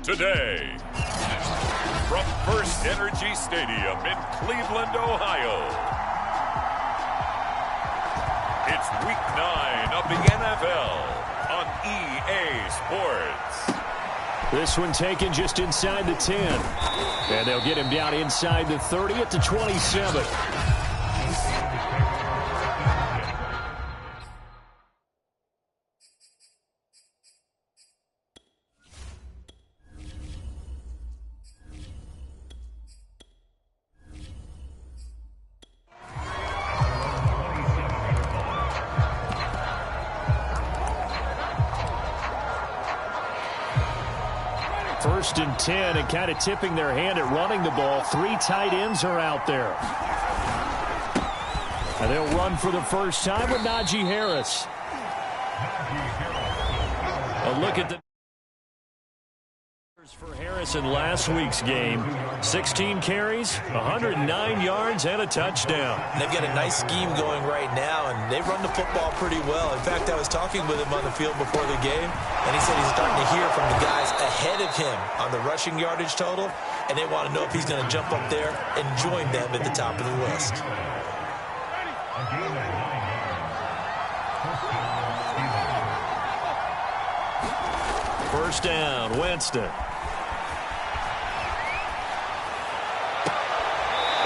today. From First Energy Stadium in Cleveland, Ohio, it's Week 9 of the NFL on EA Sports. This one taken just inside the 10. And they'll get him down inside the 30 at the 27. First and 10, and kind of tipping their hand at running the ball. 3 tight ends are out there. And they'll run for the first time with Najee Harris. A look at the for Harris in last week's game. 16 carries, 109 yards, and a touchdown. They've got a nice scheme going right now, and they run the football pretty well. In fact, I was talking with him on the field before the game, and he said he's starting to hear from the guys ahead of him on the rushing yardage total, and they want to know if he's going to jump up there and join them at the top of the list. First down, Winston.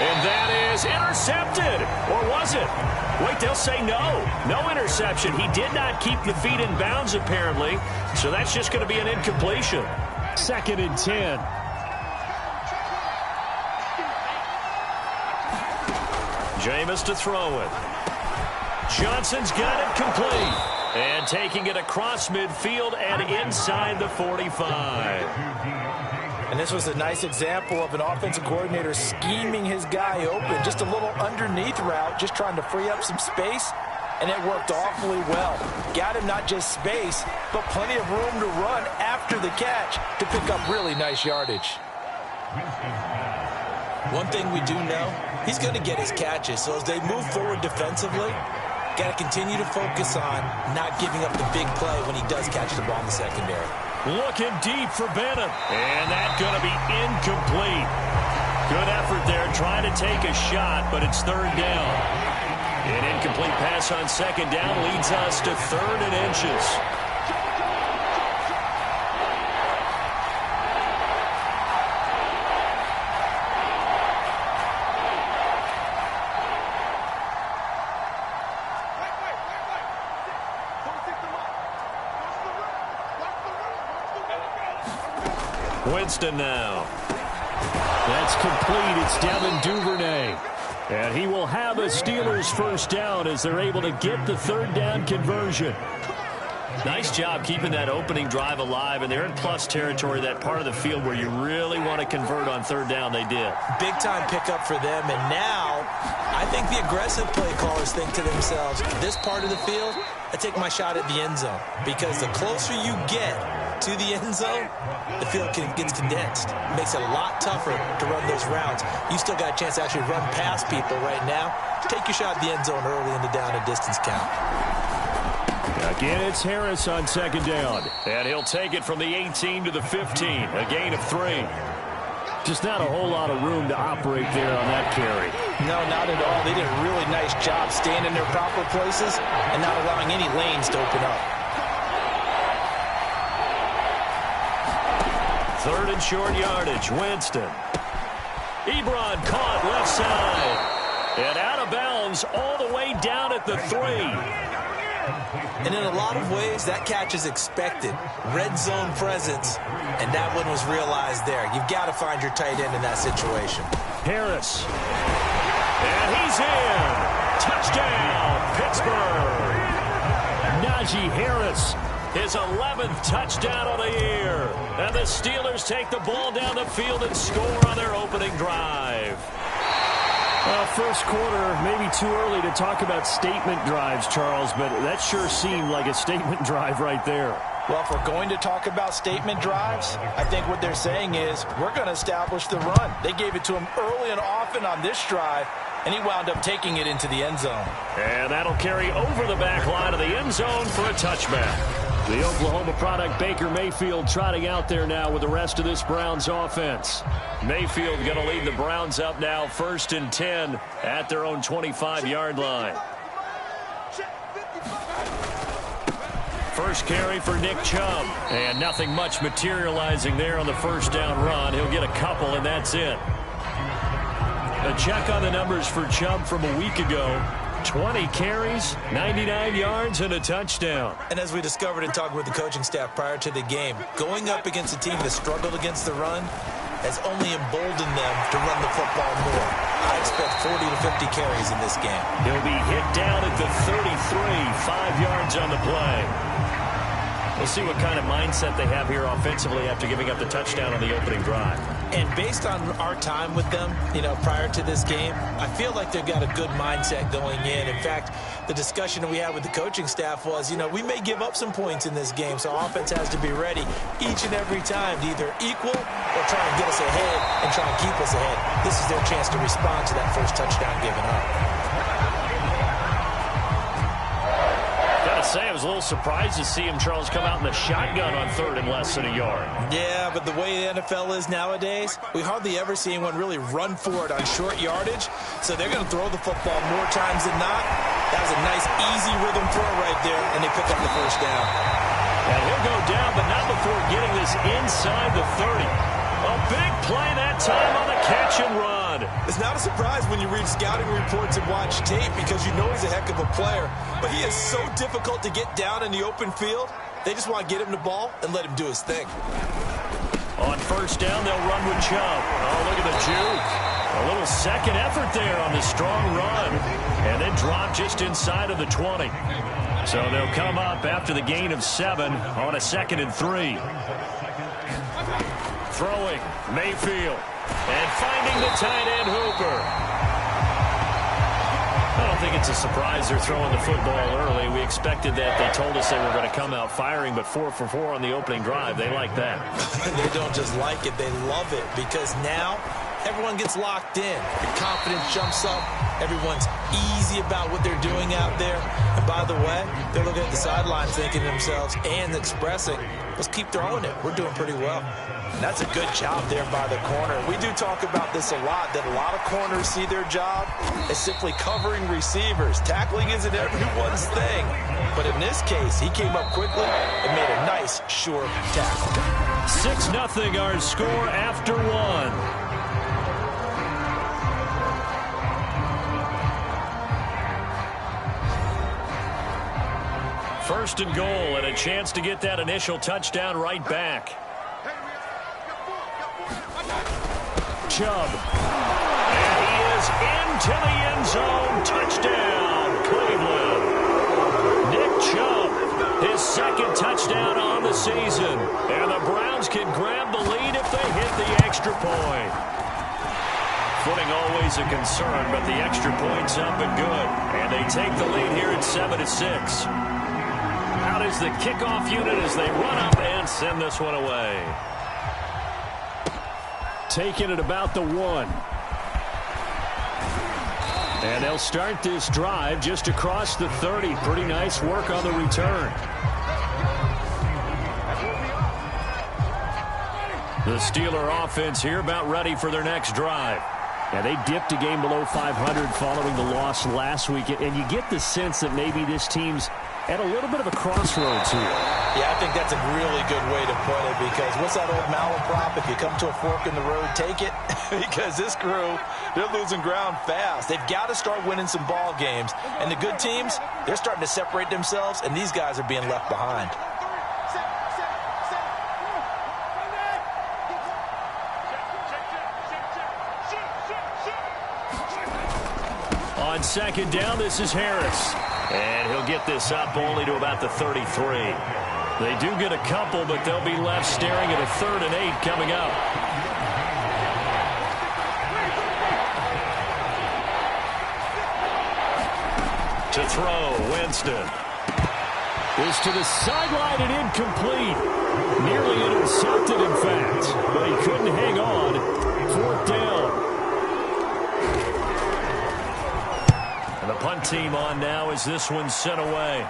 And that is intercepted. Or was it? Wait, they'll say no. No interception. He did not keep the feet in bounds, apparently. So that's just going to be an incompletion. 2nd and 10. Jameis to throw it. Johnson's got it complete. And taking it across midfield and inside the 45. And this was a nice example of an offensive coordinator scheming his guy open. Just a little underneath route, just trying to free up some space. And it worked awfully well. Got him not just space, but plenty of room to run after the catch to pick up really nice yardage. One thing we do know, he's going to get his catches. So as they move forward defensively, got to continue to focus on not giving up the big play when he does catch the ball in the secondary. Looking deep for Bennett. And that's going to be incomplete. Good effort there trying to take a shot, but it's 3rd down. An incomplete pass on 2nd down leads us to 3rd and inches. Winston now. That's complete. It's Devin Duvernay. And he will have a Steelers first down as they're able to get the 3rd down conversion. Nice job keeping that opening drive alive, and they're in plus territory, that part of the field where you really want to convert on 3rd down. They did. Big-time pickup for them, and now I think the aggressive play callers think to themselves, this part of the field, I take my shot at the end zone, because the closer you get to the end zone, the field gets condensed. It makes it a lot tougher to run those routes. You still got a chance to actually run past people right now. Take your shot at the end zone early in the down and distance count. Again, it's Harris on 2nd down. And he'll take it from the 18 to the 15. A gain of 3. Just not a whole lot of room to operate there on that carry. No, not at all. They did a really nice job staying in their proper places and not allowing any lanes to open up. 3rd and short yardage, Winston. Ebron caught left side. And out of bounds all the way down at the 3. And in a lot of ways, that catch is expected. Red zone presence, and that one was realized there. You've got to find your tight end in that situation. Harris. And he's in. Touchdown, Pittsburgh. Najee Harris. His 11th touchdown of the year. And the Steelers take the ball down the field and score on their opening drive. Well, first quarter, maybe too early to talk about statement drives, Charles, but that sure seemed like a statement drive right there. Well, if we're going to talk about statement drives, I think what they're saying is we're going to establish the run. They gave it to him early and often on this drive, and he wound up taking it into the end zone. And that'll carry over the back line of the end zone for a touchback. The Oklahoma product, Baker Mayfield, trotting out there now with the rest of this Browns offense. Mayfield going to lead the Browns up now, 1st and 10 at their own 25-yard line. First carry for Nick Chubb. And nothing much materializing there on the first down run. He'll get a couple, and that's it. A check on the numbers for Chubb from a week ago. 20 carries, 99 yards, and a touchdown. And as we discovered in talking with the coaching staff prior to the game, going up against a team that struggled against the run has only emboldened them to run the football more. I expect 40 to 50 carries in this game. He'll be hit down at the 33, 5 yards on the play. We'll see what kind of mindset they have here offensively after giving up the touchdown on the opening drive. And based on our time with them, prior to this game, I feel like they've got a good mindset going in. In fact, the discussion that we had with the coaching staff was, we may give up some points in this game, so offense has to be ready each and every time to either equal or try and get us ahead and try and keep us ahead. This is their chance to respond to that first touchdown given up. I was a little surprised to see him, Charles, come out in the shotgun on 3rd and less than a yard. Yeah, but the way the NFL is nowadays, we hardly ever see anyone really run for it on short yardage, so they're going to throw the football more times than not. That was a nice, easy rhythm throw right there, and they pick up the first down. And he'll go down, but not before getting this inside the 30. A big play that time on the catch and run. It's not a surprise when you read scouting reports and watch tape because you know he's a heck of a player. But he is so difficult to get down in the open field. They just want to get him the ball and let him do his thing. On first down, they'll run with Chubb. Oh, look at the juke. A little second effort there on the strong run. And then drop just inside of the 20. So they'll come up after the gain of 7 on a 2nd and 3. Throwing, Mayfield. And finding the tight end, Hooper. I don't think it's a surprise they're throwing the football early. We expected that. They told us they were going to come out firing, but 4 for 4 on the opening drive. They like that. They don't just like it. They love it because now everyone gets locked in. The confidence jumps up. Everyone's easy about what they're doing out there. And by the way, they're looking at the sidelines thinking to themselves and expressing, let's keep throwing it. We're doing pretty well. And that's a good job there by the corner. We do talk about this a lot, that a lot of corners see their job as simply covering receivers. Tackling isn't everyone's thing. But in this case, he came up quickly and made a nice, sure tackle. 6-0 our score after 1. First and goal, and a chance to get that initial touchdown right back. Chubb. And he is into the end zone. Touchdown, Cleveland. Nick Chubb, his 2nd touchdown on the season. And the Browns can grab the lead if they hit the extra point. Footing always a concern, but the extra point's up and good. And they take the lead here at 7-6. Out is the kickoff unit as they run up and send this one away. Taking it about the 1. And they'll start this drive just across the 30. Pretty nice work on the return. The Steeler offense here about ready for their next drive. And they dipped a game below 500 following the loss last week. And you get the sense that maybe this team's at a little bit of a crossroads here. Yeah, I think that's a really good way to put it because what's that old malaprop? If you come to a fork in the road, take it. Because this crew, they're losing ground fast. They've got to start winning some ball games. And the good teams, they're starting to separate themselves, and these guys are being left behind. On second down, this is Harris. And he'll get this up only to about the 33. They do get a couple, but they'll be left staring at a 3rd and 8 coming up. To throw, Winston. Is to the sideline and incomplete. Nearly intercepted, in fact. But he couldn't hang on. 4th down. The punt team on now as this one's sent away.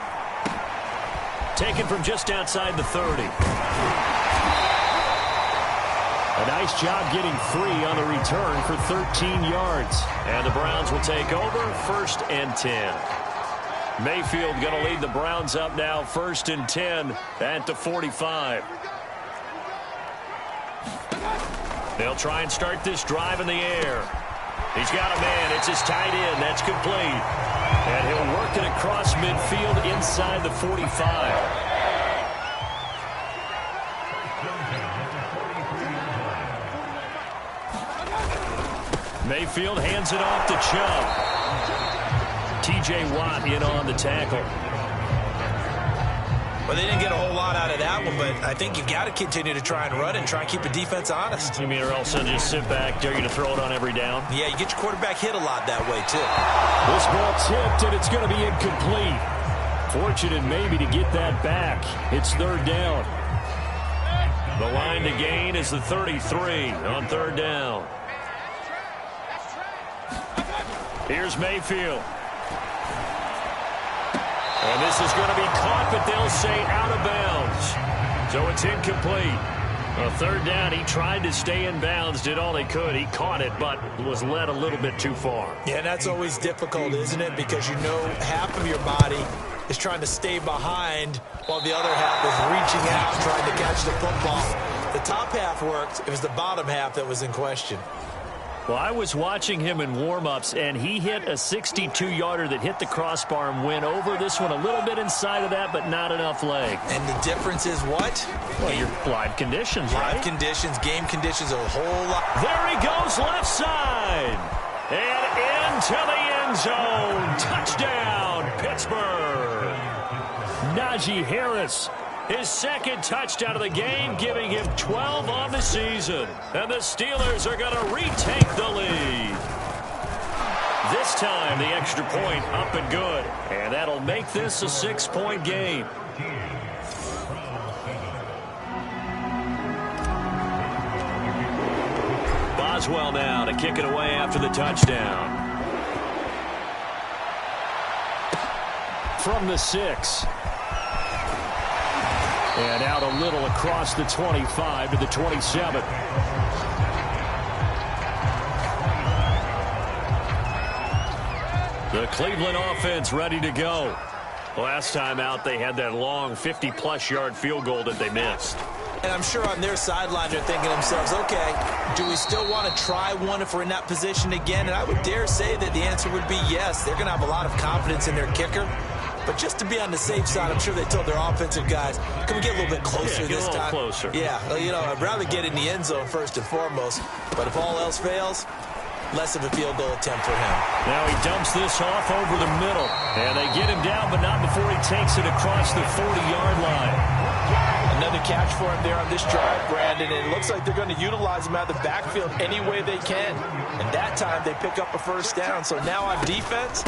Taken from just outside the 30. A nice job getting free on the return for 13 yards. And the Browns will take over 1st and 10. Mayfield going to lead the Browns up now 1st and 10 at the 45. They'll try and start this drive in the air. He's got a man. It's his tight end. That's complete. And he'll work it across midfield inside the 45. Mayfield hands it off to Chubb. T.J. Watt in on the tackle. Well, they didn't get a whole lot out of that one, but I think you've got to continue to try and run it and try and keep the defense honest. You mean or else they'll just sit back, dare you to throw it on every down? Yeah, you get your quarterback hit a lot that way, too. This ball tipped, and it's going to be incomplete. Fortunate maybe to get that back. It's 3rd down. The line to gain is the 33 on 3rd down. Here's Mayfield. And this is going to be caught, but they'll say out of bounds. So it's incomplete. On 3rd down, he tried to stay in bounds, did all he could. He caught it, but was led a little bit too far. Yeah, that's always difficult, isn't it? Because you know half of your body is trying to stay behind while the other half is reaching out, trying to catch the football. The top half worked. It was the bottom half that was in question. Well, I was watching him in warm-ups, and he hit a 62-yarder that hit the crossbar and went over this one a little bit inside of that, but not enough leg. And the difference is what? Well, your live conditions, right? Live conditions, game conditions, a whole lot. There he goes, left side. And into the end zone. Touchdown, Pittsburgh. Najee Harris. His 2nd touchdown of the game, giving him 12 on the season. And the Steelers are going to retake the lead. This time, the extra point up and good. And that'll make this a 6-point game. Boswell now to kick it away after the touchdown. From the 6. And out a little across the 25 to the 27. The Cleveland offense ready to go. Last time out, they had that long 50-plus yard field goal that they missed. And I'm sure on their sideline they're thinking to themselves, okay, do we still want to try one if we're in that position again? And I would dare say that the answer would be yes. They're going to have a lot of confidence in their kicker. But just to be on the safe side, I'm sure they told their offensive guys, can we get a little bit closer this time? Get a little closer. Yeah, well, you know, I'd rather get in the end zone first and foremost. But if all else fails, less of a field goal attempt for him. Now he dumps this off over the middle. And they get him down, but not before he takes it across the 40-yard line. Another catch for him there on this drive, Brandon. And it looks like they're going to utilize him out of the backfield any way they can. And that time they pick up a 1st down. So now on defense,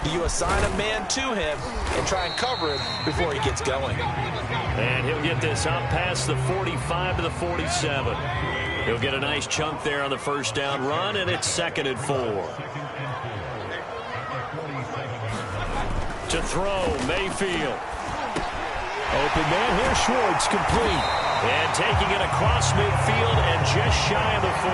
do you assign a man to him and try and cover him before he gets going? And he'll get this up past the 45 to the 47. He'll get a nice chunk there on the 1st down run, and it's 2nd and 4. To throw, Mayfield. Open man here, Schwartz, complete. And taking it across midfield and just shy of the 40.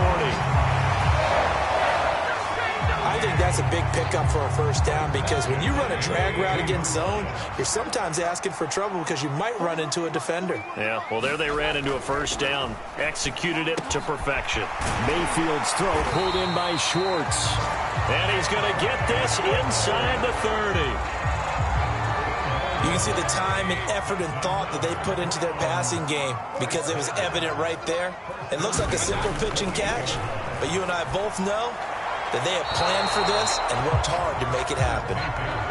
I think that's a big pickup for a 1st down because when you run a drag route against zone, you're sometimes asking for trouble because you might run into a defender. Yeah, well, there they ran into a 1st down. Executed it to perfection. Mayfield's throw pulled in by Schwartz. And he's going to get this inside the 30. You can see the time and effort and thought that they put into their passing game because it was evident right there. It looks like a simple pitch and catch, but you and I both know that they have planned for this and worked hard to make it happen.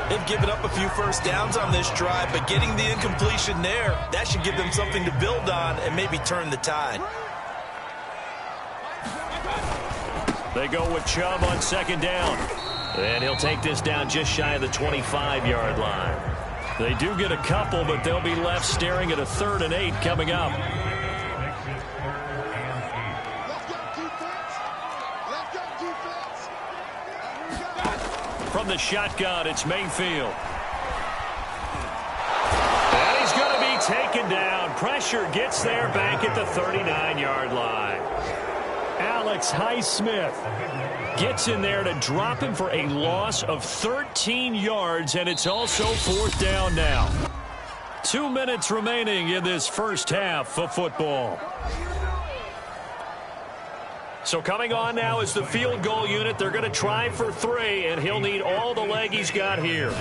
They've given up a few 1st downs on this drive, but getting the incompletion there, that should give them something to build on and maybe turn the tide. They go with Chubb on 2nd down. And he'll take this down just shy of the 25-yard line. They do get a couple, but they'll be left staring at a 3rd and 8 coming up. From the shotgun, it's Mayfield. And he's going to be taken down. Pressure gets there back at the 39-yard line. Alex Highsmith gets in there to drop him for a loss of 13 yards, and it's also 4th down now. 2 minutes remaining in this first half of football. So coming on now is the field goal unit. They're going to try for 3, and he'll need all the leg he's got here.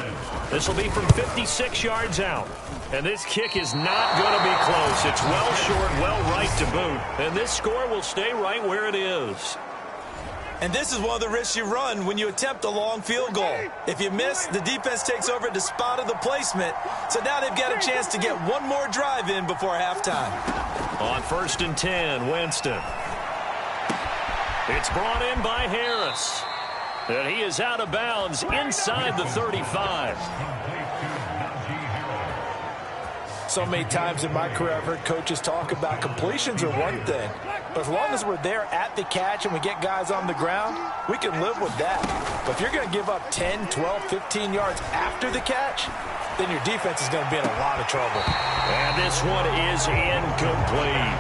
This will be from 56 yards out. And this kick is not going to be close. It's well short, well right to boot. And this score will stay right where it is. And this is one of the risks you run when you attempt a long field goal. If you miss, the defense takes over at the spot of the placement. So now they've got a chance to get one more drive in before halftime. On 1st and 10, Winston. It's brought in by Harris. And he is out of bounds inside the 35. So many times in my career I've heard coaches talk about completions are one thing. But as long as we're there at the catch and we get guys on the ground, we can live with that. But if you're going to give up 10, 12, 15 yards after the catch, then your defense is going to be in a lot of trouble. And this one is incomplete.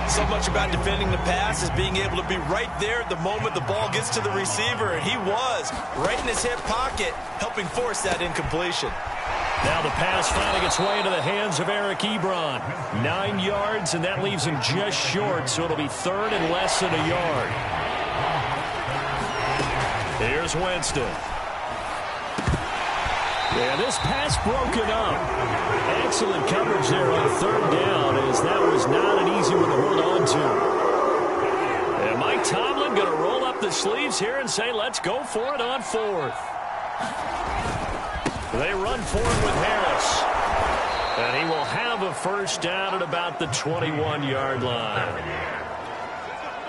So much about defending the pass is being able to be right there at the moment the ball gets to the receiver. And he was right in his hip pocket, helping force that incompletion. Now the pass finding its way into the hands of Eric Ebron. 9 yards, and that leaves him just short, so it'll be 3rd and less than a yard. Here's Winston. Yeah, this pass broken up. Excellent coverage there on 3rd down, as that was not an easy one to hold on to. And Mike Tomlin going to roll up the sleeves here and say, let's go for it on 4th. They run forward with Harris. And he will have a first down at about the 21-yard line.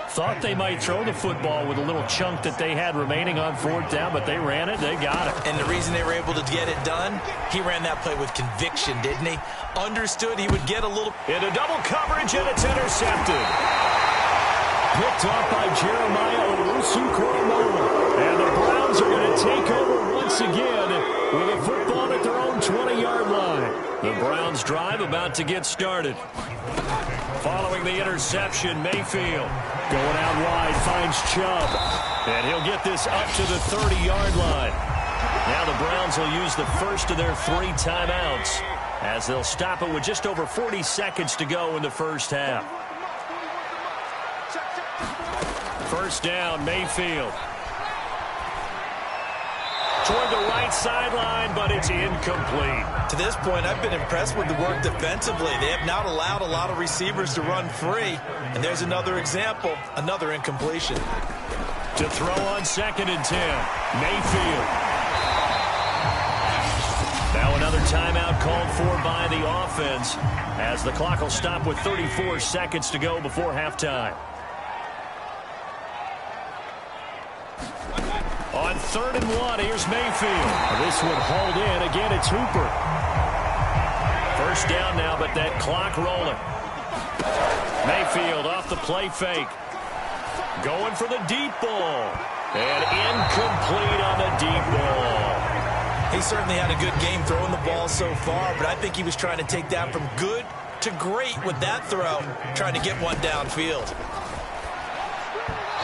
Thought they might throw the football with a little chunk that they had remaining on 4th down, but they ran it, they got it. And the reason they were able to get it done, he ran that play with conviction, didn't he? Understood he would get a little... Into double coverage, and it's intercepted. Picked off by Jeremiah Owusu-Koramoah. And the Browns are going to take over once again with a football at their own 20-yard line. The Browns drive about to get started. Following the interception, Mayfield going out wide, finds Chubb. And he'll get this up to the 30-yard line. Now the Browns will use the first of their 3 timeouts as they'll stop it with just over 40 seconds to go in the first half. First down, Mayfield. Toward the right sideline, but it's incomplete. To this point, I've been impressed with the work defensively. They have not allowed a lot of receivers to run free. And there's another example, another incompletion. To throw on 2nd and 10, Mayfield. Now another timeout called for by the offense as the clock will stop with 34 seconds to go before halftime. On 3rd and 1, here's Mayfield. This one hauled in. Again, it's Hooper. First down now, but that clock rolling. Mayfield off the play fake. Going for the deep ball. And incomplete on the deep ball. He certainly had a good game throwing the ball so far, but I think he was trying to take that from good to great with that throw, trying to get one downfield.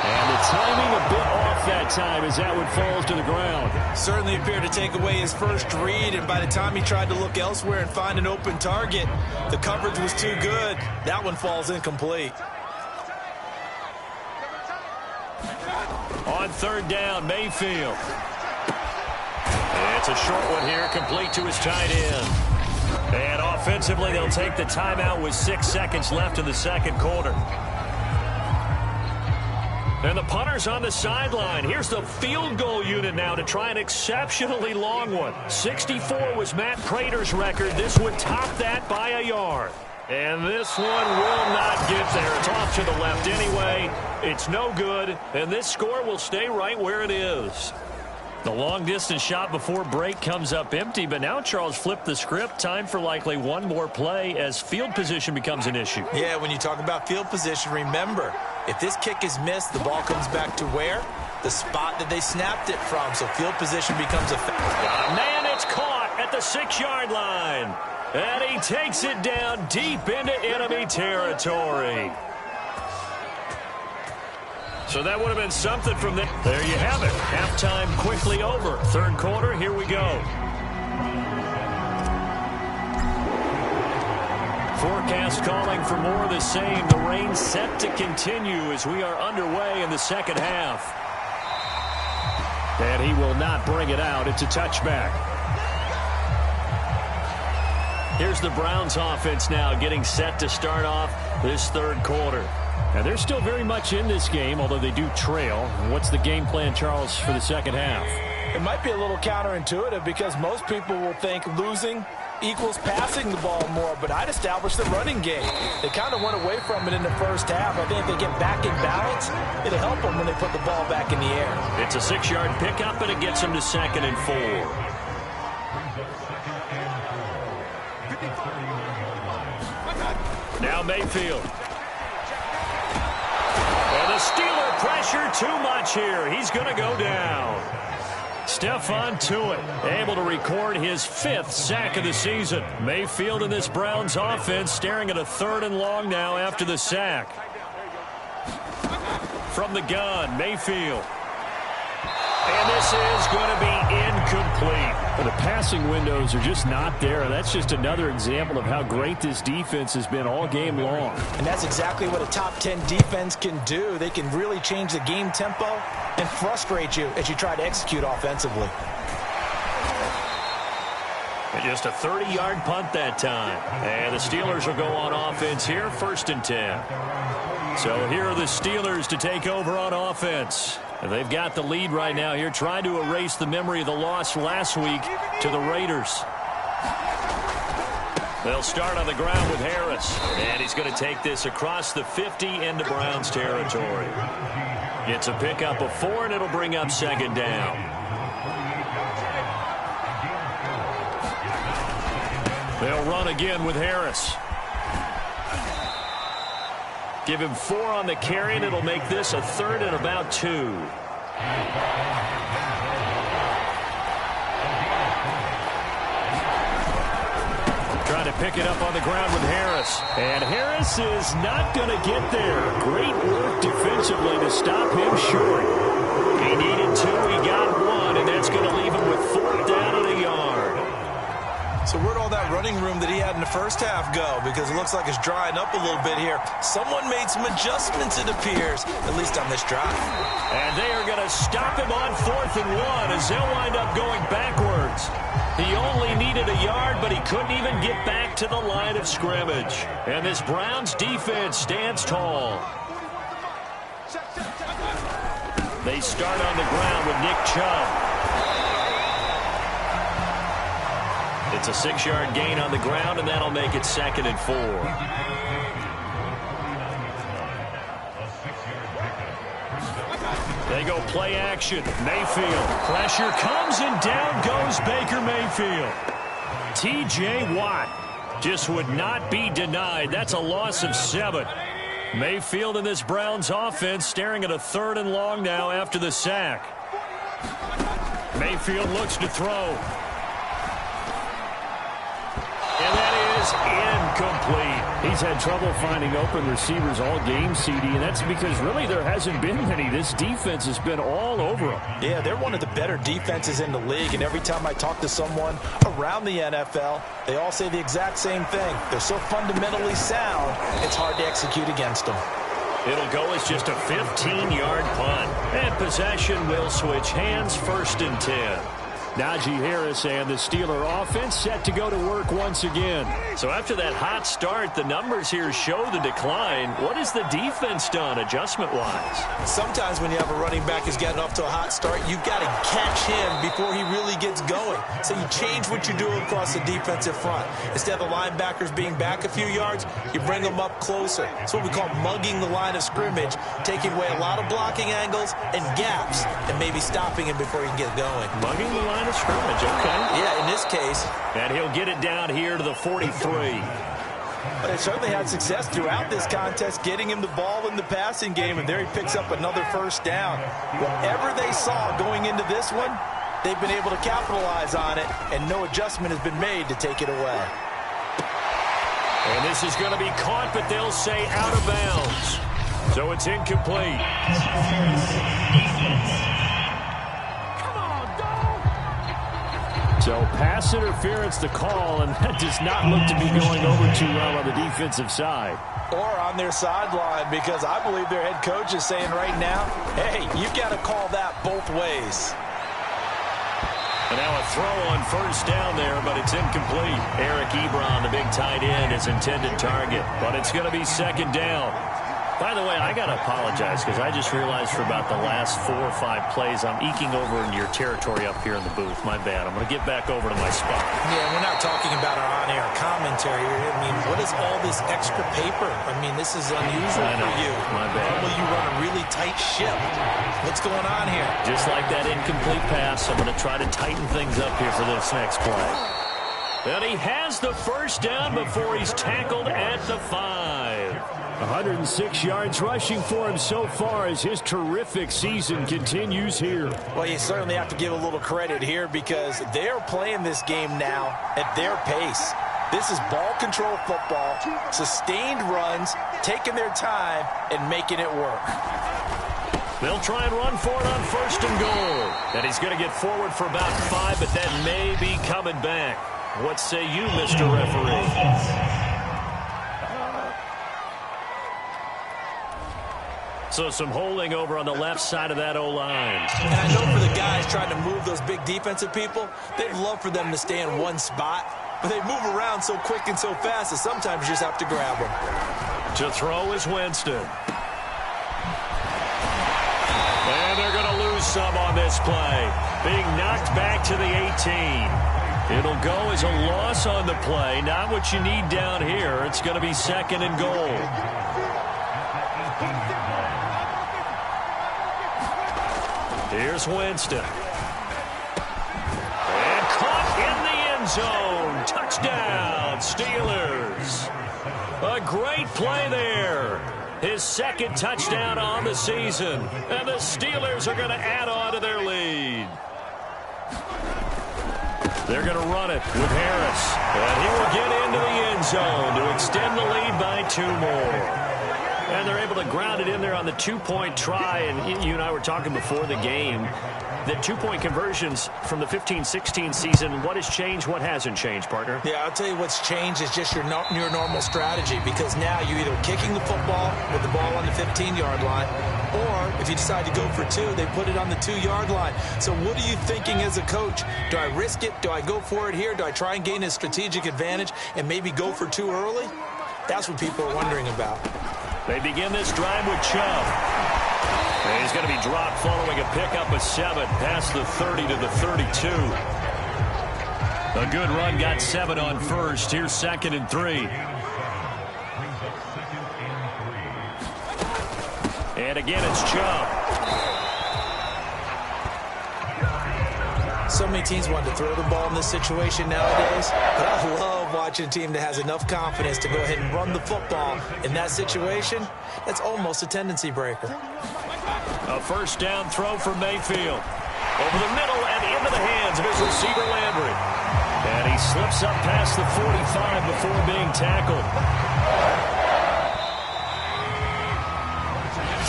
And the timing a bit off that time as that one falls to the ground. Certainly appeared to take away his first read, and by the time he tried to look elsewhere and find an open target, the coverage was too good. That one falls incomplete. On 3rd down, Mayfield. And it's a short one here, complete to his tight end. And offensively, they'll take the timeout with 6 seconds left in the second quarter. And the punter's on the sideline. Here's the field goal unit now to try an exceptionally long one. 64 was Matt Prater's record. This would top that by a yard. And this one will not get there. It's off to the left anyway. It's no good. And this score will stay right where it is. The long-distance shot before break comes up empty, but now Charles flipped the script. Time for likely one more play as field position becomes an issue. Yeah, when you talk about field position, remember, if this kick is missed, the ball comes back to where? The spot that they snapped it from, so field position becomes a... Man, it's caught at the 6-yard line. And he takes it down deep into enemy territory. So that would have been something from there. There you have it. Halftime quickly over. Third quarter, here we go. Forecast calling for more of the same. The rain set to continue as we are underway in the second half. And he will not bring it out. It's a touchback. Here's the Browns offense now getting set to start off this third quarter. Now, they're still very much in this game, although they do trail. What's the game plan, Charles, for the second half? It might be a little counterintuitive because most people will think losing equals passing the ball more, but I'd establish the running game. They kind of went away from it in the first half. I think if they get back in balance, it'll help them when they put the ball back in the air. It's a 6-yard pickup, and it gets them to 2nd and 4. Now Mayfield. And the Steeler pressure too much here. He's going to go down. Stephon Tuitt able to record his 5th sack of the season. Mayfield in this Browns offense staring at a 3rd and long now after the sack. From the gun, Mayfield. And this is going to be incomplete. Well, the passing windows are just not there. That's just another example of how great this defense has been all game long. And that's exactly what a top 10 defense can do. They can really change the game tempo and frustrate you as you try to execute offensively. And just a 30-yard punt that time. And the Steelers will go on offense here, 1st and 10. So here are the Steelers to take over on offense. And they've got the lead right now here, trying to erase the memory of the loss last week to the Raiders. They'll start on the ground with Harris. And he's going to take this across the 50 into Browns territory. It's a pickup of 4, and it'll bring up 2nd down. They'll run again with Harris. Give him 4 on the carry, and it'll make this a 3rd and about 2. Trying to pick it up on the ground with Harris. And Harris is not going to get there. Great work defensively to stop him short. He needed 2, he got 1, and that's going to leave him with 4th down and a yard. So where'd all that running room that he had in the first half go? Because it looks like it's drying up a little bit here. Someone made some adjustments, it appears, at least on this drive. And they are going to stop him on 4th and 1 as they'll wind up going backwards. He only needed a yard, but he couldn't even get back to the line of scrimmage. And this Browns defense stands tall. They start on the ground with Nick Chubb. It's a 6-yard gain on the ground, and that'll make it 2nd and 4. They go play action. Mayfield. Pressure comes, and down goes Baker Mayfield. T.J. Watt just would not be denied. That's a loss of 7. Mayfield in this Browns offense staring at a 3rd and long now after the sack. Mayfield looks to throw. And that is incomplete. He's had trouble finding open receivers all game, CD, and that's because really there hasn't been many. This defense has been all over them. Yeah, they're one of the better defenses in the league, and every time I talk to someone around the NFL, they all say the exact same thing. They're so fundamentally sound, it's hard to execute against them. It'll go as just a 15-yard punt. And possession will switch hands, 1st and 10. Najee Harris and the Steeler offense set to go to work once again. So after that hot start, the numbers here show the decline. What has the defense done adjustment-wise? Sometimes when you have a running back who's getting off to a hot start, you've got to catch him before he really gets going. So you change what you do across the defensive front. Instead of the linebackers being back a few yards, you bring them up closer. It's what we call mugging the line of scrimmage, taking away a lot of blocking angles and gaps and maybe stopping him before he can get going. Mugging the line of scrimmage, okay. Yeah, in this case. And he'll get it down here to the 43. But they certainly had success throughout this contest, getting him the ball in the passing game, and there he picks up another 1st down. Whatever they saw going into this one, they've been able to capitalize on it, and no adjustment has been made to take it away. And this is going to be caught, but they'll say out of bounds. So it's incomplete. So pass interference the call, and that does not look to be going over too well on the defensive side. Or on their sideline, because I believe their head coach is saying right now, hey, you've got to call that both ways. And now a throw on first down there, but it's incomplete. Eric Ebron, the big tight end, is intended target, but it's going to be second down. By the way, I got to apologize because I just realized for about the last 4 or 5 plays, I'm eking over in your territory up here in the booth. My bad. I'm going to get back over to my spot. Yeah, we're not talking about our on-air commentary. I mean, what is all this extra paper? I mean, this is unusual for you. My bad. Normally you run a really tight ship. What's going on here? Just like that incomplete pass, I'm going to try to tighten things up here for this next play. And he has the first down before he's tackled at the 5. 106 yards rushing for him so far as his terrific season continues here. Well, you certainly have to give a little credit here because they're playing this game now at their pace. This is ball control football, sustained runs, taking their time and making it work. They'll try and run for it on first and goal. And he's going to get forward for about 5, but that may be coming back. What say you, Mr. Referee? So some holding over on the left side of that O-line. And I know for the guys trying to move those big defensive people, they'd love for them to stay in one spot. But they move around so quick and so fast that sometimes you just have to grab them. To throw is Winston. And they're going to lose some on this play. Being knocked back to the 18. It'll go as a loss on the play. Not what you need down here. It's going to be second and goal. Here's Winston. And caught in the end zone. Touchdown, Steelers. A great play there. His second touchdown on the season. And the Steelers are going to add on to their lead. They're going to run it with Harris. And he will get into the end zone to extend the lead by 2 more. And they're able to ground it in there on the 2-point try. And you and I were talking before the game. The 2-point conversions from the 15-16 season, what has changed, what hasn't changed, partner? Yeah, I'll tell you what's changed is just your normal strategy, because now you're either kicking the football with the ball on the 15-yard line, or if you decide to go for 2, they put it on the 2-yard line. So what are you thinking as a coach? Do I risk it? Do I go for it here? Do I try and gain a strategic advantage and maybe go for 2 early? That's what people are wondering about. They begin this drive with Chubb. And he's going to be dropped following a pickup of 7 past the 30 to the 32. A good run, got 7 on first. Here's second and 3. And again, it's Chubb. So many teams want to throw the ball in this situation nowadays, but I love watching a team that has enough confidence to go ahead and run the football. In that situation, that's almost a tendency breaker. A first down throw for Mayfield. Over the middle and into the hands of his receiver, Landry. And he slips up past the 45 before being tackled.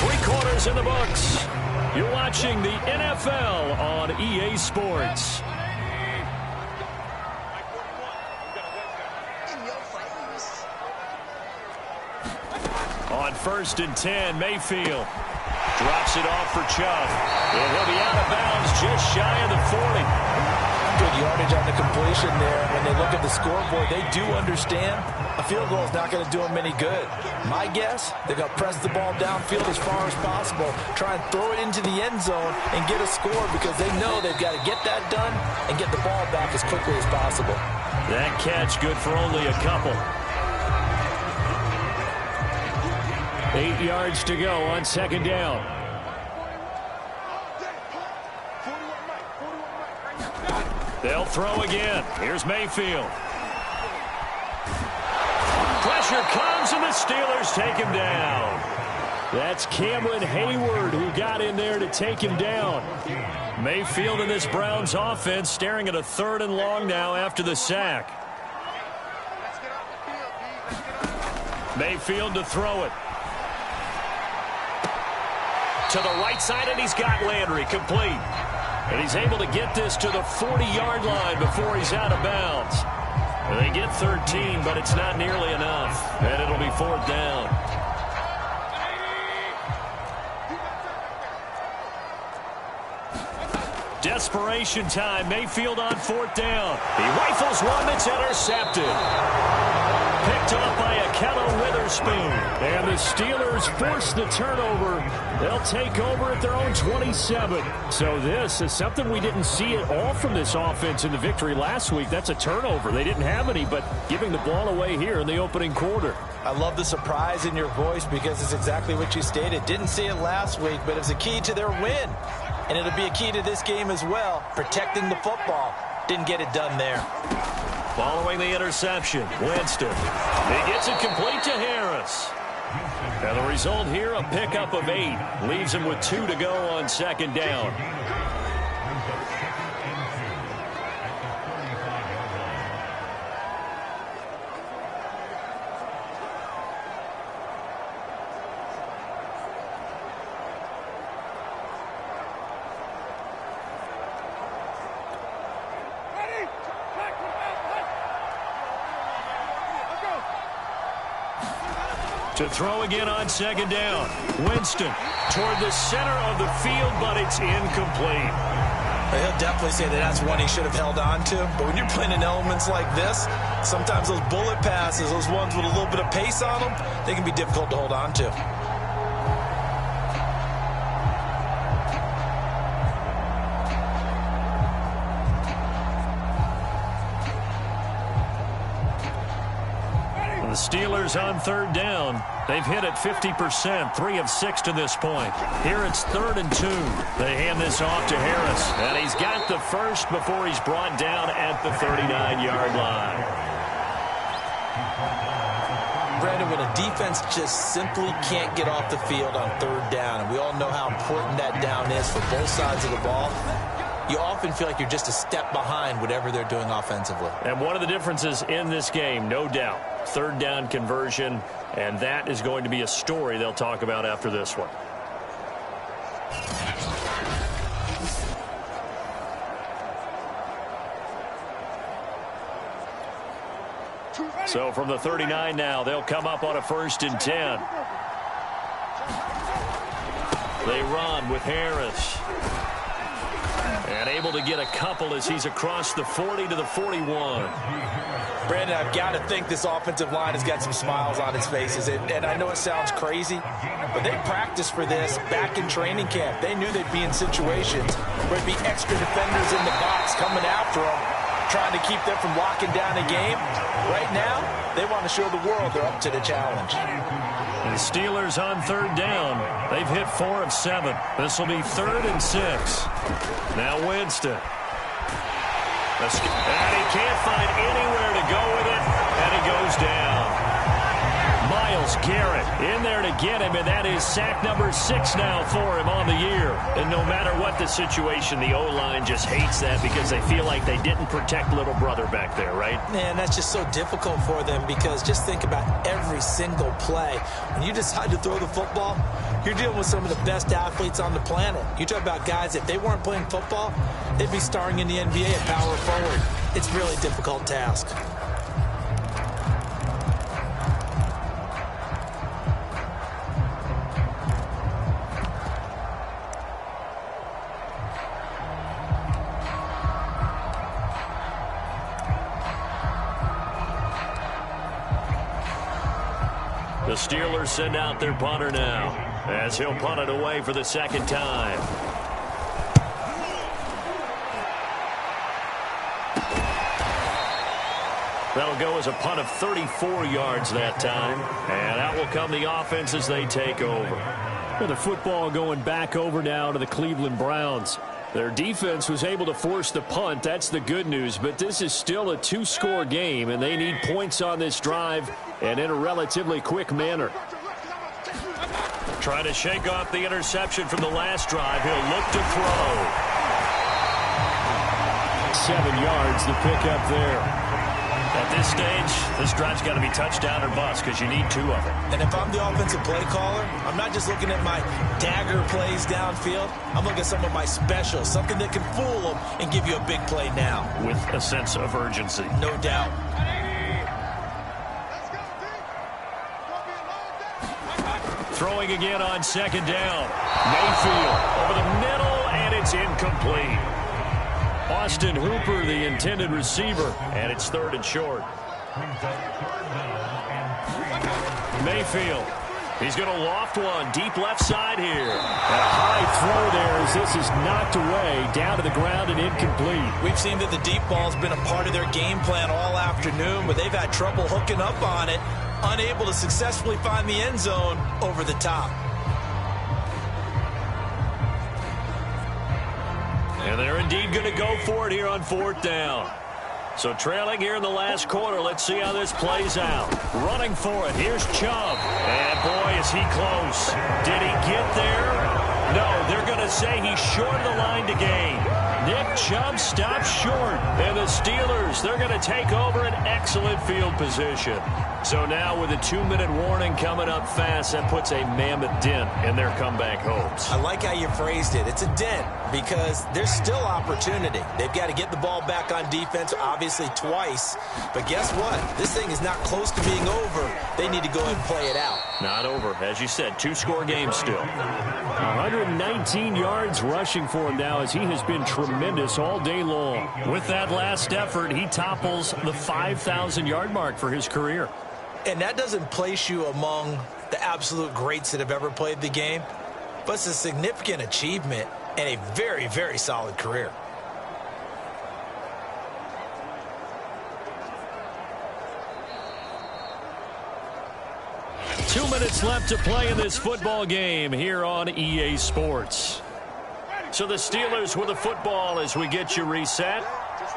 3 quarters in the books. You're watching the NFL on EA Sports. On first and 10, Mayfield drops it off for Chubb. And he'll be out of bounds just shy of the 40. Good yardage on the completion there. When they look at the scoreboard, they do understand a field goal is not going to do them any good. My guess, they're going to press the ball downfield as far as possible, try and throw it into the end zone and get a score, because they know they've got to get that done and get the ball back as quickly as possible. That catch good for only a couple. 8 yards to go on second down. They'll throw again. Here's Mayfield. Pressure comes, and the Steelers take him down. That's Cameron Hayward who got in there to take him down. Mayfield in this Browns offense staring at a 3rd and long now after the sack. Mayfield to throw it. To the right side, and he's got Landry complete. And he's able to get this to the 40-yard line before he's out of bounds. They get 13, but it's not nearly enough. And it'll be 4th down. Desperation time. Mayfield on 4th down. He rifles one that's intercepted. Picked off by Akello Witherspoon. And the Steelers force the turnover. They'll take over at their own 27. So this is something we didn't see at all from this offense in the victory last week. That's a turnover. They didn't have any, but giving the ball away here in the opening quarter. I love the surprise in your voice because it's exactly what you stated. Didn't see it last week, but it was a key to their win. And it'll be a key to this game as well, protecting the football. Didn't get it done there. Following the interception, Winston. He gets it complete to Harris. And the result here, a pickup of 8. Leaves him with 2 to go on 2nd down. To throw again on 2nd down. Winston toward the center of the field, but it's incomplete. He'll definitely say that that's one he should have held on to. But when you're playing in elements like this, sometimes those bullet passes, those ones with a little bit of pace on them, they can be difficult to hold on to. The Steelers on 3rd down. They've hit it 50%, 3 of 6 to this point. Here it's 3rd and 2. They hand this off to Harris, and he's got the first before he's brought down at the 39-yard line. Brandon, when a defense just simply can't get off the field on 3rd down, and we all know how important that down is for both sides of the ball, you often feel like you're just a step behind whatever they're doing offensively. And one of the differences in this game, no doubt, 3rd down conversion, and that is going to be a story they'll talk about after this one. So from the 39 now, they'll come up on a 1st and 10. They run with Harris. And able to get a couple as he's across the 40 to the 41. Brandon, I've got to think this offensive line has got some smiles on its faces. And I know it sounds crazy, but they practiced for this back in training camp. They knew they'd be in situations where there'd be extra defenders in the box coming after them, trying to keep them from locking down a game. Right now, they want to show the world they're up to the challenge. The Steelers on 3rd down. They've hit 4 of 7. This will be 3rd and 6. Now Winston. And he can't find anywhere to go with it, and he goes down. Myles Garrett in there to get him, and that is sack number 6 now for him on the year. And no matter what the situation, the O-line just hates that because they feel like they didn't protect little brother back there, right? Man, that's just so difficult for them because just think about every single play. When you decide to throw the football, you're dealing with some of the best athletes on the planet. You talk about guys, if they weren't playing football, they'd be starring in the NBA at power forward. It's a really difficult task. The Steelers send out their punter now as he'll punt it away for the 2nd time. That'll go as a punt of 34 yards that time. And out will come the offense as they take over. Well, the football going back over now to the Cleveland Browns. Their defense was able to force the punt. That's the good news. But this is still a 2-score game, and they need points on this drive and in a relatively quick manner. Trying to shake off the interception from the last drive. He'll look to throw. 7 yards, the pickup there. At this stage, this drive's got to be touchdown or bust because you need 2 of them. And if I'm the offensive play caller, I'm not just looking at my dagger plays downfield. I'm looking at some of my specials, something that can fool them and give you a big play now. With a sense of urgency. No doubt. Throwing again on 2nd down. Mayfield over the middle, and it's incomplete. Austin Hooper, the intended receiver, and it's 3rd and short. Mayfield. He's going to loft one deep left side here. And a high throw there as this is knocked away, down to the ground and incomplete. We've seen that the deep ball's been a part of their game plan all afternoon, but they've had trouble hooking up on it, unable to successfully find the end zone over the top. And they're indeed going to go for it here on 4th down. So trailing here in the last quarter, let's see how this plays out. Running for it, here's Chubb. And boy, is he close. Did he get there? No, they're going to say he's short of the line to gain. Nick Chubb stops short. And the Steelers, they're going to take over an excellent field position. So now with a 2-minute warning coming up fast, that puts a mammoth dent in their comeback hopes. I like how you phrased it. It's a dent because there's still opportunity. They've got to get the ball back on defense, obviously twice. But guess what? This thing is not close to being over. They need to go ahead and play it out. Not over. As you said, 2-score game still. 119 yards rushing for him now as he has been tremendous all day long. With that last effort, he topples the 5,000-yard mark for his career. And that doesn't place you among the absolute greats that have ever played the game, but it's a significant achievement and a very, very solid career. Two minutes left to play in this football game here on EA Sports. So the Steelers with the football as we get you reset.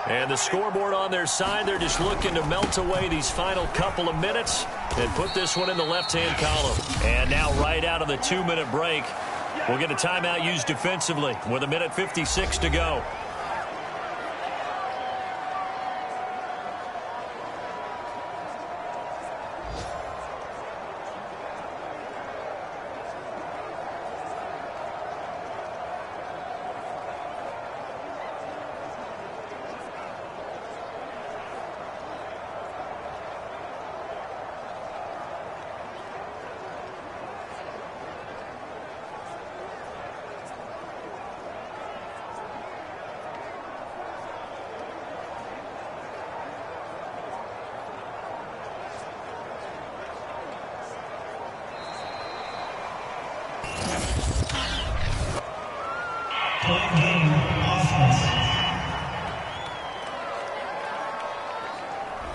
And the scoreboard on their side, they're just looking to melt away these final couple of minutes and put this one in the left-hand column. And now right out of the 2-minute break, we'll get a timeout used defensively with 1:56 to go.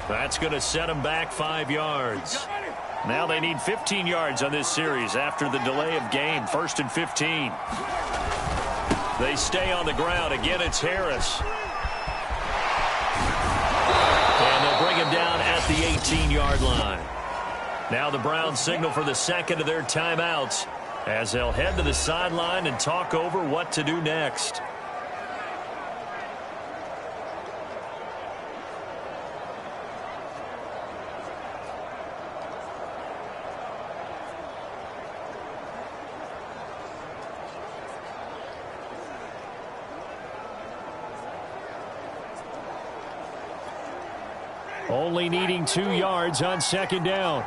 That's going to set them back 5 yards. Now they need 15 yards on this series after the delay of game. 1st and 15. They stay on the ground. Again, it's Harris. And they'll bring him down at the 18-yard line. Now the Browns signal for the second of their timeouts as they'll head to the sideline and talk over what to do next. Only needing 2 yards on 2nd down.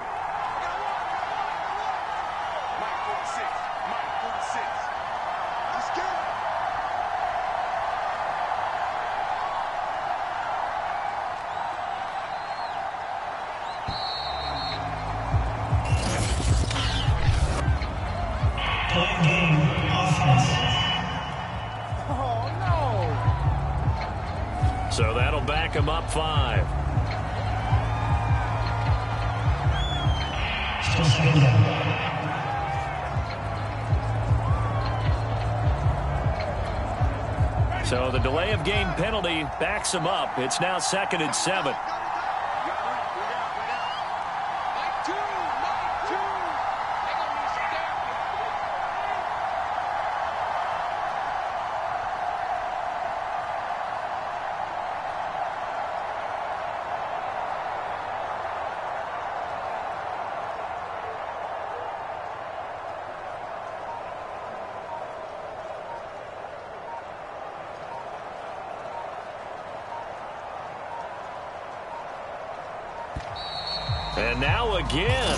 So that'll back him up 5. So the delay of game penalty backs him up. It's now 2nd and 7. And now again,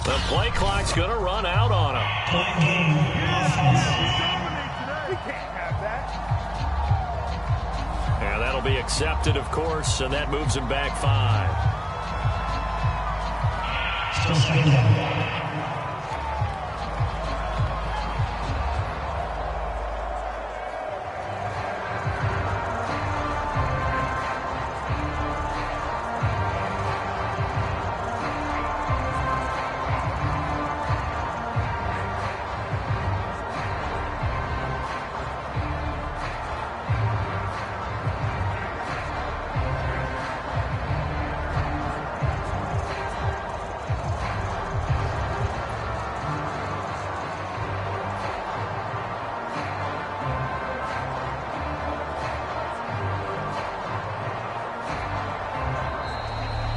the play clock's going to run out on him. And that'll be accepted, of course, and that moves him back 5.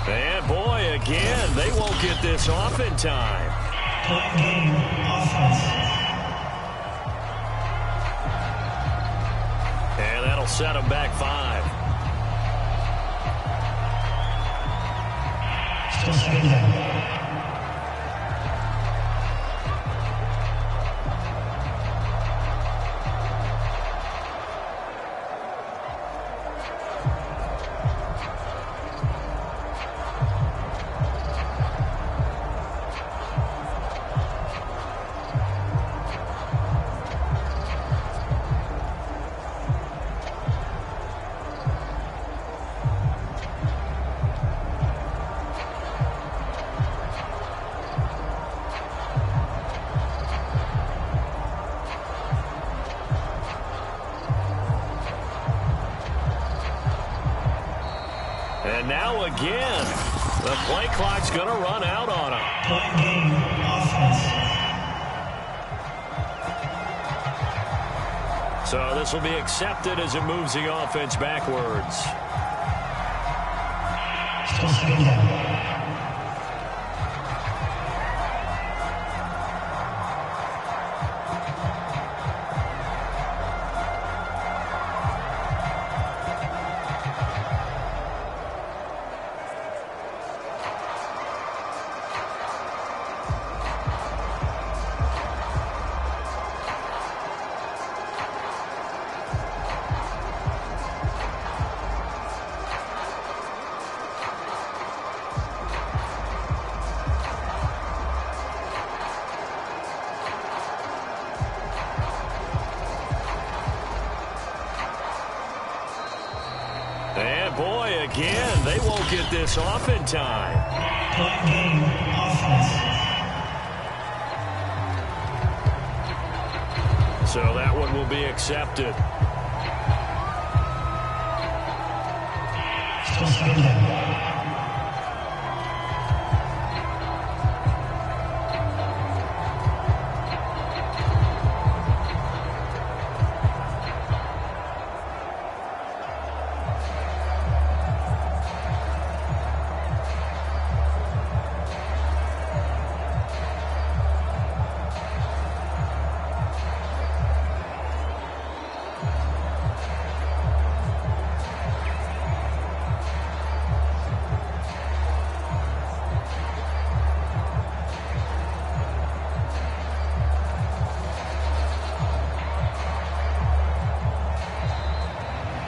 And boy, again, they won't get this off in time. And that'll set them back 5. And now again, the play clock's going to run out on him. So this will be accepted as it moves the offense backwards. And boy, again, they won't get this off in time. So that one will be accepted.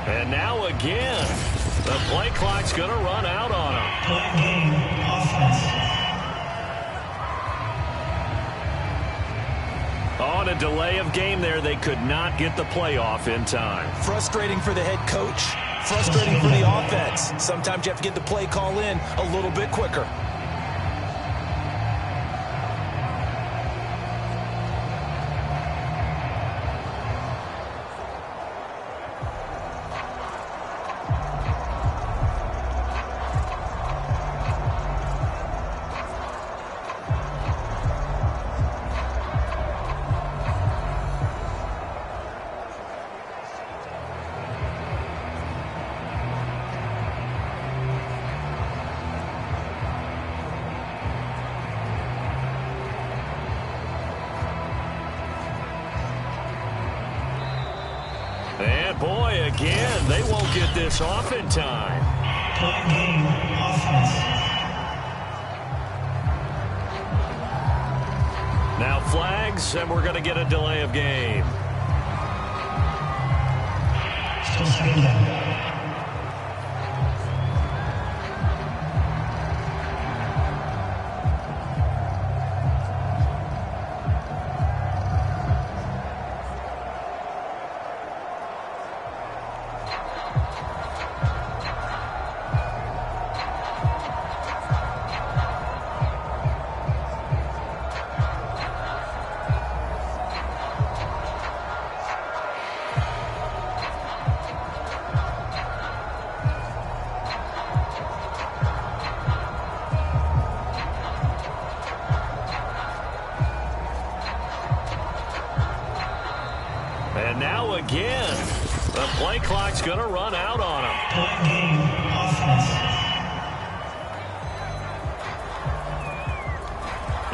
And now again, the play clock's going to run out on him. On a delay of game there, they could not get the play off in time. Frustrating for the head coach. Frustrating for the offense. Sometimes you have to get the play call in a little bit quicker. And boy, again, they won't get this off in time. Now flags, and we're going to get a delay of game. Still second down. And now again, the play clock's going to run out on him.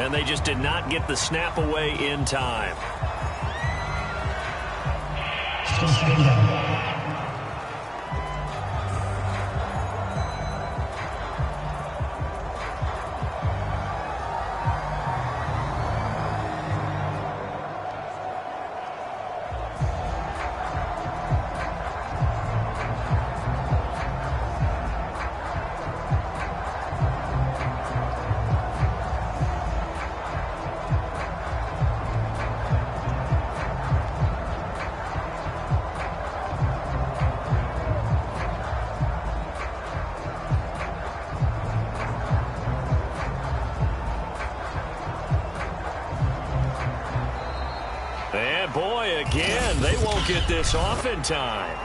And they just did not get the snap away in time. Still second down. And boy, again, they won't get this off in time.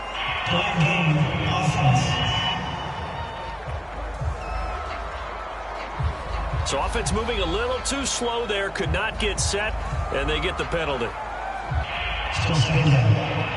So offense moving a little too slow there, could not get set, and they get the penalty. Still second down.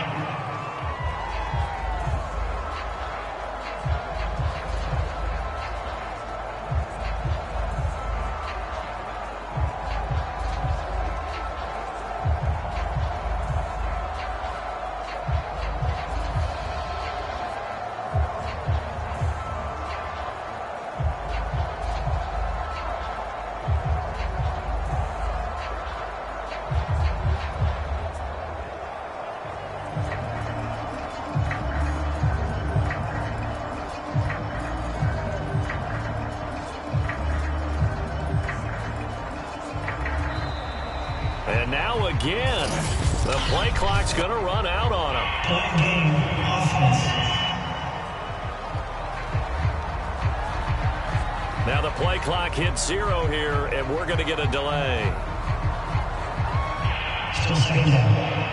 And now again, the play clock's going to run out on him. Now the play clock hits 0 here, and we're going to get a delay. Still second down.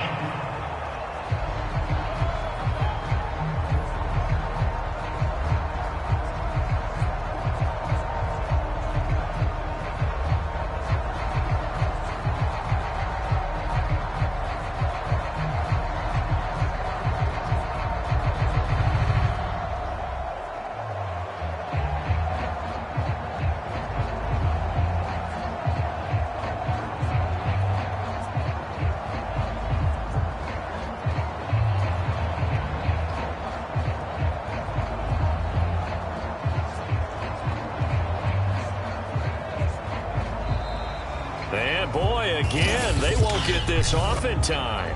And boy, again, they won't get this off in time.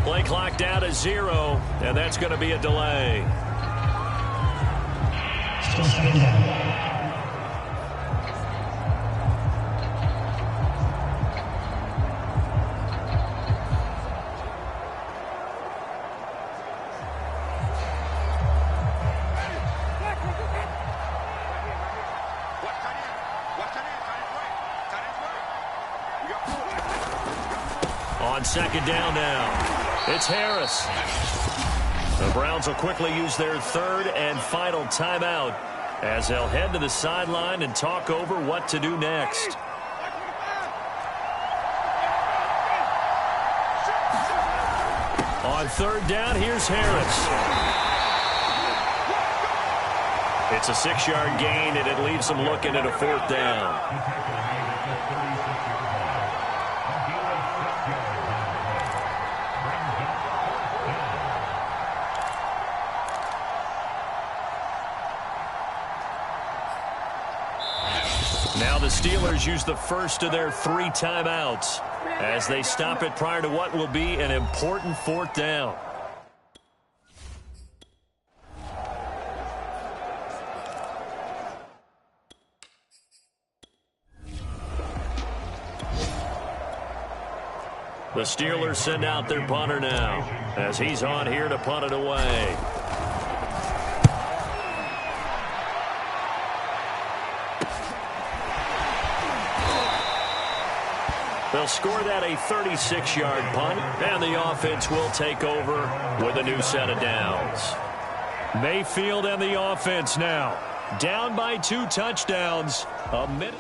Play clock down to 0, and that's going to be a delay. Still second down. On second down now, it's Harris. The Browns will quickly use their third and final timeout as they'll head to the sideline and talk over what to do next. On third down, here's Harris. It's a 6-yard gain, and it leaves them looking at a 4th down. Now the Steelers use the first of their 3 timeouts as they stop it prior to what will be an important 4th down. The Steelers send out their punter now as he's on here to punt it away. They'll score that a 36-yard punt, and the offense will take over with a new set of downs. Mayfield and the offense now. Down by 2 touchdowns. A minute.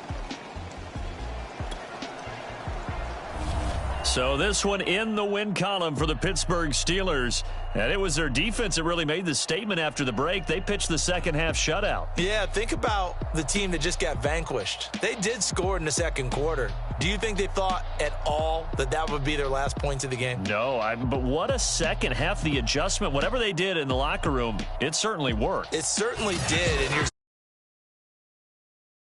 So this one in the win column for the Pittsburgh Steelers. And it was their defense that really made the statement after the break. They pitched the second-half shutout. Yeah, think about the team that just got vanquished. They did score in the second quarter. Do you think they thought at all that that would be their last points of the game? No, but what a second half. The adjustment, whatever they did in the locker room, it certainly worked. It certainly did, and you're